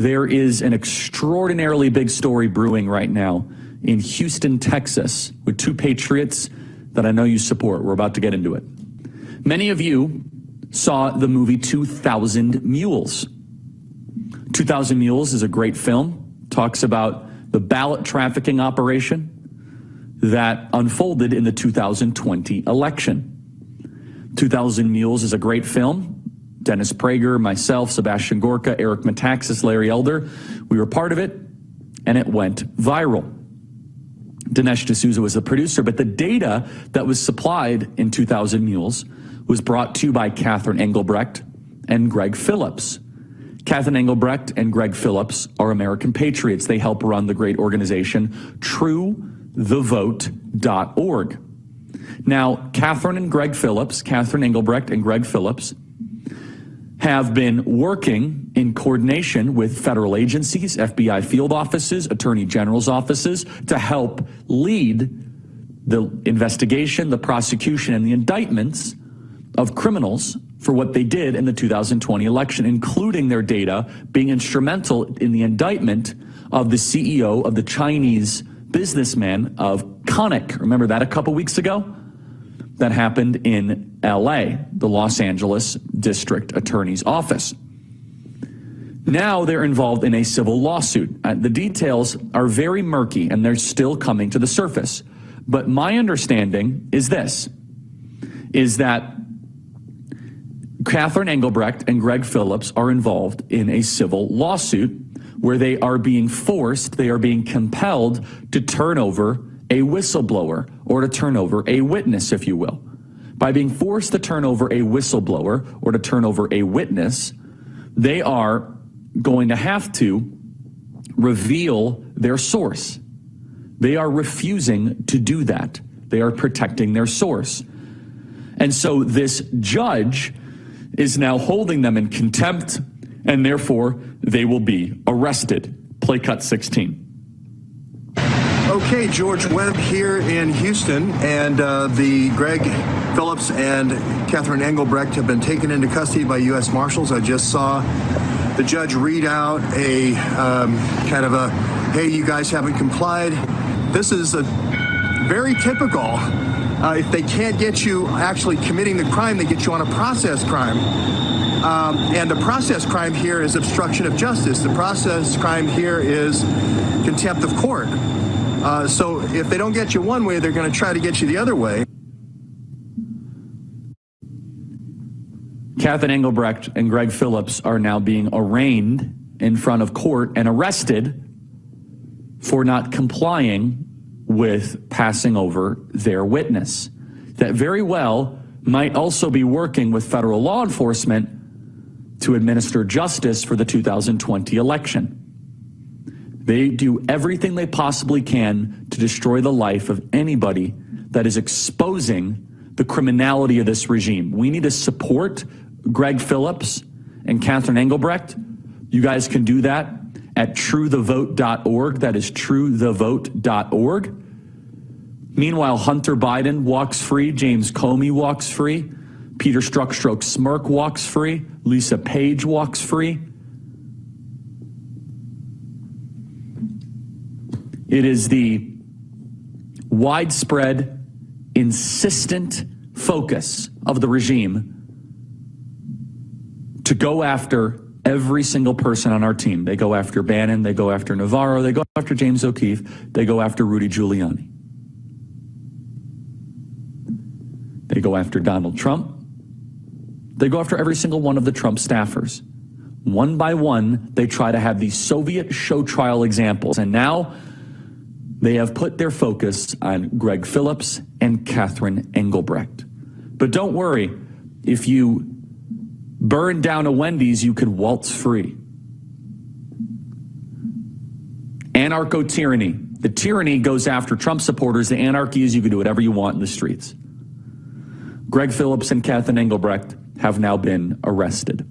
There is an extraordinarily big story brewing right now in Houston, Texas, with two patriots that I know you support. We're about to get into it. Many of you saw the movie 2,000 Mules. 2,000 Mules is a great film. Talks about the ballot trafficking operation that unfolded in the 2020 election. 2,000 Mules is a great film. Dennis Prager, myself, Sebastian Gorka, Eric Metaxas, Larry Elder, we were part of it, and it went viral. Dinesh D'Souza was the producer, but the data that was supplied in 2,000 Mules was brought to you by Catherine Engelbrecht and Greg Phillips. Catherine Engelbrecht and Greg Phillips are American patriots. They help run the great organization TrueTheVote.org. Now, Catherine Engelbrecht and Greg Phillips have been working in coordination with federal agencies, FBI field offices, attorney general's offices, to help lead the investigation, the prosecution, and the indictments of criminals for what they did in the 2020 election, including their data being instrumental in the indictment of the CEO of the Chinese businessman of Connick. Remember that a couple weeks ago? That happened in LA, the Los Angeles District Attorney's Office. Now they're involved in a civil lawsuit. The details are very murky and they're still coming to the surface. But my understanding is this, is that Catherine Engelbrecht and Greg Phillips are involved in a civil lawsuit where they are being compelled to turn over a whistleblower, or to turn over a witness, if you will. By being forced to turn over a whistleblower or to turn over a witness, they are going to have to reveal their source. They are refusing to do that. They are protecting their source. And so this judge is now holding them in contempt, and therefore they will be arrested. Play cut 16. Okay, George Webb here in Houston, and the Greg Phillips and Catherine Engelbrecht have been taken into custody by U.S. Marshals. I just saw the judge read out a kind of a, hey, you guys haven't complied. This is a very typical. If they can't get you actually committing the crime, they get you on a process crime. And the process crime here is obstruction of justice. The process crime here is contempt of court. So if they don't get you one way, they're going to try to get you the other way. Catherine Engelbrecht and Greg Phillips are now being arraigned in front of court and arrested for not complying with passing over their witness. That very well might also be working with federal law enforcement to administer justice for the 2020 election. They do everything they possibly can to destroy the life of anybody that is exposing the criminality of this regime. We need to support Greg Phillips and Catherine Engelbrecht. You guys can do that at TrueTheVote.org. That is TrueTheVote.org. Meanwhile, Hunter Biden walks free. James Comey walks free. Peter Strzok Smirk walks free. Lisa Page walks free. It is the widespread, insistent focus of the regime to go after every single person on our team. They go after Bannon, they go after Navarro, they go after James O'Keefe, they go after Rudy Giuliani. They go after Donald Trump. They go after every single one of the Trump staffers. One by one, they try to have these Soviet show trial examples. And now they have put their focus on Greg Phillips and Catherine Engelbrecht. But don't worry, if you burn down a Wendy's, you can waltz free. Anarcho-tyranny. The tyranny goes after Trump supporters. The anarchy is you can do whatever you want in the streets. Greg Phillips and Catherine Engelbrecht have now been arrested.